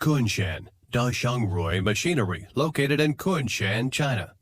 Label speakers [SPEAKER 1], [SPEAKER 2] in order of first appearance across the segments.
[SPEAKER 1] Kunshan Dashungrui Machinery, located in Kunshan, China.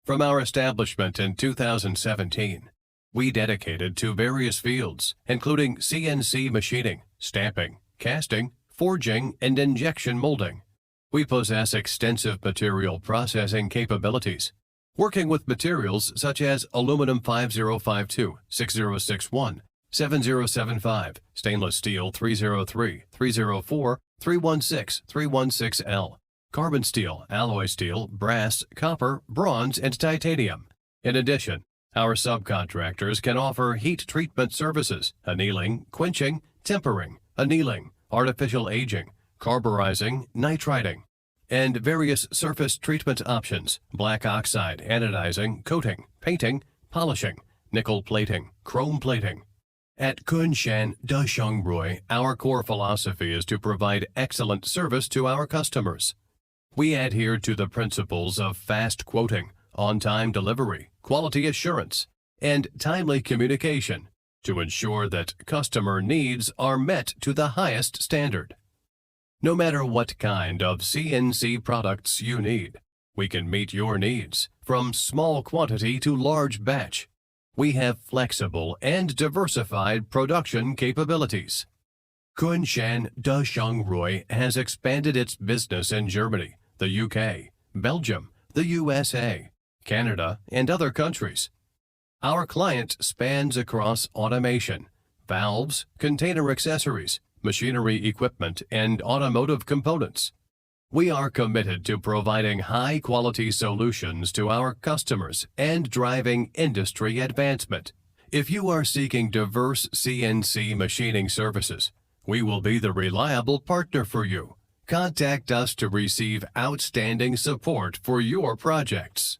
[SPEAKER 1] From our establishment in 2017, we dedicated to various fields, including CNC machining, stamping, casting, forging, and injection molding. We possess extensive material processing capabilities, working with materials such as aluminum 5052, 6061, 7075, stainless steel 303, 304, 316, 316L, carbon steel, alloy steel, brass, copper, bronze, and titanium. In addition, our subcontractors can offer heat treatment services, annealing, quenching, tempering, annealing, artificial aging, carburizing, nitriding, and various surface treatment options: black oxide, anodizing, coating, painting, polishing, nickel plating, chrome plating. At Kunshan Dashungrui, our core philosophy is to provide excellent service to our customers. We adhere to the principles of fast quoting, on-time delivery, quality assurance, and timely communication to ensure that customer needs are met to the highest standard. No matter what kind of CNC products you need, we can meet your needs, from small quantity to large batch. We have flexible and diversified production capabilities. Kunshan Dashungrui has expanded its business in Germany, the UK, Belgium, the USA, Canada, and other countries. Our client spans across automation, valves, container accessories, machinery equipment, and automotive components. We are committed to providing high-quality solutions to our customers and driving industry advancement. If you are seeking diverse CNC machining services, we will be the reliable partner for you. Contact us to receive outstanding support for your projects.